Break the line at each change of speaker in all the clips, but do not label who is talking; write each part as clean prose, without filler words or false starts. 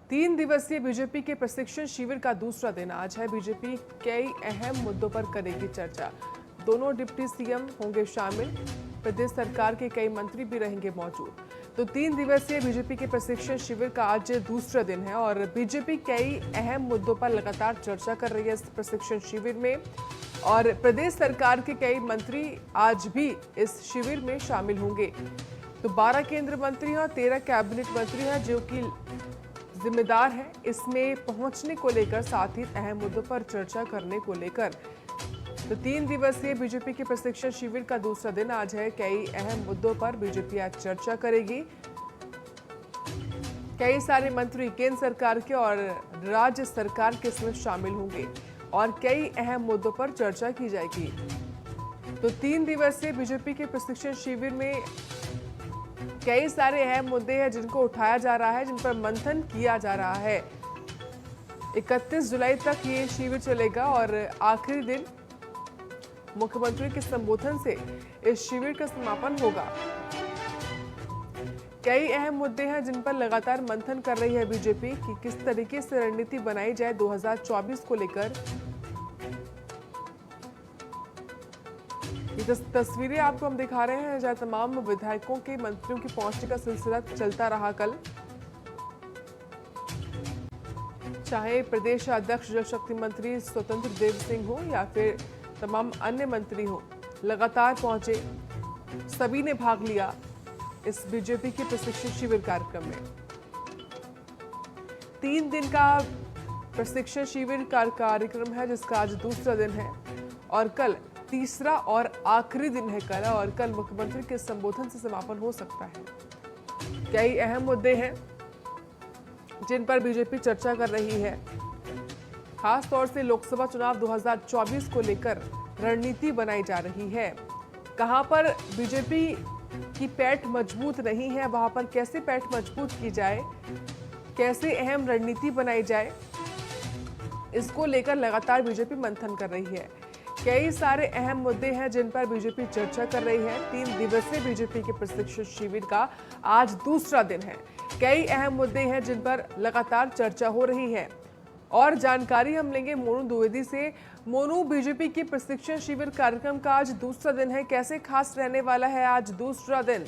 3 दिवसीय बीजेपी के प्रशिक्षण शिविर का दूसरा दिन आज है। बीजेपी कई अहम मुद्दों पर करेगी चर्चा। दोनों डिप्टी सीएम होंगे शामिल। प्रदेश सरकार के कई मंत्री भी रहेंगे मौजूद। तो 3 दिवसीय बीजेपी के प्रशिक्षण शिविर का आज दूसरा दिन है और बीजेपी कई अहम मुद्दों पर लगातार चर्चा कर रही है इस प्रशिक्षण शिविर में। और प्रदेश सरकार के कई मंत्री आज भी इस शिविर में शामिल होंगे। तो 12 केंद्रीय मंत्री और 13 कैबिनेट मंत्री हैं जो कि जिम्मेदार है इसमें पहुंचने को लेकर, साथ ही अहम मुद्दों पर चर्चा करने को लेकर। तो 3 दिवसीय बीजेपी के प्रशिक्षण शिविर का दूसरा दिन आज है। कई अहम मुद्दों पर बीजेपी आज चर्चा करेगी। कई सारे मंत्री केंद्र सरकार के और राज्य सरकार के इसमें शामिल होंगे और कई अहम मुद्दों पर चर्चा की जाएगी। तो 3 दिवसीय बीजेपी के प्रशिक्षण शिविर में कई सारे अहम मुद्दे हैं जिनको उठाया जा रहा है, जिन पर मंथन किया जा रहा है। 31 जुलाई तक ये शिविर चलेगा और आखिरी दिन मुख्यमंत्री के संबोधन से इस शिविर का समापन होगा। कई अहम मुद्दे हैं जिन पर लगातार मंथन कर रही है बीजेपी कि किस तरीके से रणनीति बनाई जाए 2024 को लेकर। ये तस्वीरें आपको हम दिखा रहे हैं जहां तमाम विधायकों के मंत्रियों की पहुंचने का सिलसिला चलता रहा कल। चाहे प्रदेश अध्यक्ष जल शक्ति मंत्री स्वतंत्र देव सिंह हो या फिर तमाम अन्य मंत्री हो, लगातार पहुंचे, सभी ने भाग लिया इस बीजेपी के प्रशिक्षण शिविर कार्यक्रम में। 3 दिन का प्रशिक्षण शिविर का कार्यक्रम है जिसका आज दूसरा दिन है और कल तीसरा और आखिरी दिन है कल, और कल मुख्यमंत्री के संबोधन से समापन हो सकता है। कई अहम मुद्दे हैं जिन पर बीजेपी चर्चा कर रही है, खास तौर से लोकसभा चुनाव 2024 को लेकर रणनीति बनाई जा रही है। कहां पर बीजेपी की पैठ मजबूत नहीं है, वहां पर कैसे पैठ मजबूत की जाए, कैसे अहम रणनीति बनाई जाए, इसको लेकर लगातार बीजेपी मंथन कर रही है। कई सारे अहम मुद्दे हैं जिन पर बीजेपी चर्चा कर रही है। 3 दिवसीय बीजेपी के प्रशिक्षण शिविर का आज दूसरा दिन है। कई अहम मुद्दे हैं जिन पर लगातार चर्चा हो रही है और जानकारी हम लेंगे मोनू द्विवेदी से। मोनू, बीजेपी के प्रशिक्षण शिविर कार्यक्रम का आज दूसरा दिन है, कैसे खास रहने वाला है आज दूसरा दिन?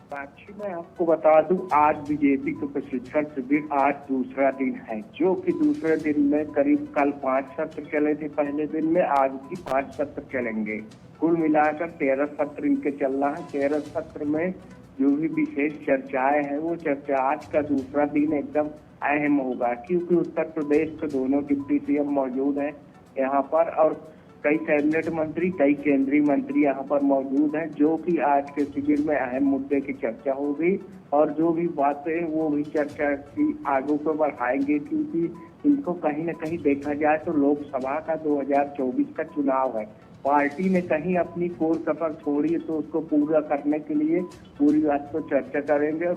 साक्षी, मैं आपको बता दूं, आज बीजेपी के प्रशिक्षण शिविर आज दूसरा दिन है, जो कि दूसरे दिन में करीब कल 5 सत्र चले थे पहले दिन में, आज भी 5 सत्र चलेंगे। कुल मिलाकर 13 सत्र इनके चल रहा है। 13 सत्र में जो भी विशेष चर्चाएं हैं वो चर्चा आज का दूसरा दिन एकदम अहम होगा, क्योंकि उत्तर प्रदेश के दोनों डिप्टी सीएम मौजूद हैं यहाँ पर और कई कैबिनेट मंत्री, कई केंद्रीय मंत्री यहाँ पर मौजूद हैं, जो कि आज के शिविर में अहम मुद्दे की चर्चा होगी और जो भी बातें वो भी चर्चा की आगे को बढ़ाएंगे, क्योंकि इनको कहीं न कहीं देखा जाए तो लोकसभा का 2024 का चुनाव है। पार्टी ने कहीं अपनी कोर कसर छोड़ी है तो उसको पूरा करने के लिए पूरी बात को चर्चा करेंगे और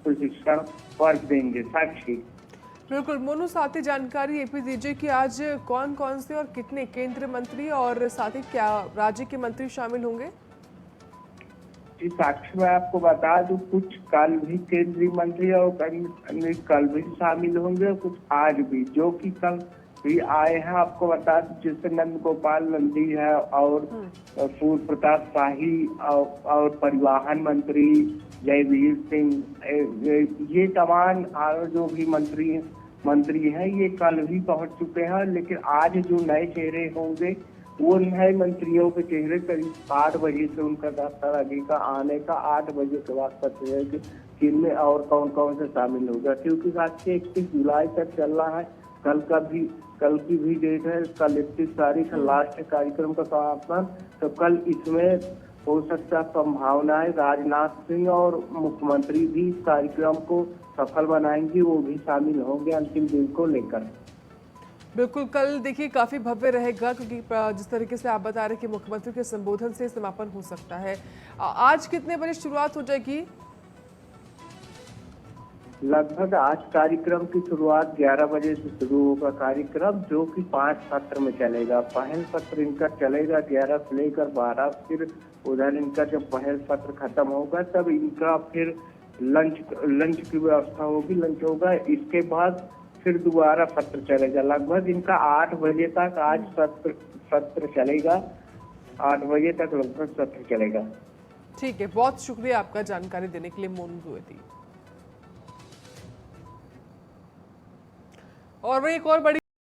प्रशिक्षण वर्ग देंगे। साक्षी,
बिल्कुल मोनू, साथ ही जानकारी ये भी दीजिए कि आज कौन कौन से और कितने केंद्रीय मंत्री और साथ ही क्या राज्य के मंत्री शामिल होंगे?
जी साक्षी, मैं आपको बता दूं, कुछ कल भी केंद्रीय मंत्री और कल भी शामिल होंगे और कुछ आज भी, जो कि कल भी आए हैं। आपको बता दूं, जैसे नंद गोपाल नंदी है और सूर्य प्रताप शाही और परिवहन मंत्री जयवीर सिंह, ये तमाम जो भी मंत्री हैं ये कल भी पहुंच चुके हैं। लेकिन आज जो नए चेहरे होंगे वो नए मंत्रियों के चेहरे करीब 8 बजे से उनका दफ्तर आगे का आने का 8 बजे के बाद पता चलेगा कि किनमें और कौन कौन से शामिल होगा, क्योंकि आज से 31 जुलाई तक चल रहा है। कल की भी डेट है, कल 31 तारीख लास्ट कार्यक्रम का समापन। तो कल इसमें हो सकता संभावना है राजनाथ सिंह और मुख्यमंत्री भी इस कार्यक्रम को सफल बनाएंगी, वो भी शामिल होंगे अंतिम दिन को लेकर।
बिल्कुल, कल देखिए काफी भव्य रहेगा क्योंकि जिस तरीके से आप बता रहे हैं कि मुख्यमंत्री के संबोधन से समापन हो सकता है। आज कितने बजे शुरुआत हो जाएगी?
लगभग आज कार्यक्रम की शुरुआत 11 बजे से शुरू होगा कार्यक्रम, जो कि 5 सत्र में चलेगा। पहल सत्र इनका चलेगा 11 से लेकर 12, फिर उधर इनका जब पहल सत्र खत्म होगा तब इनका फिर लंच की व्यवस्था होगी, लंच होगा। इसके बाद फिर दोबारा सत्र चलेगा। लगभग इनका 8 बजे तक आज सत्र चलेगा। 8 बजे तक लगभग सत्र चलेगा।
ठीक है, बहुत शुक्रिया आपका जानकारी देने के लिए मोनू द्विवेदी। और वही एक और बड़ी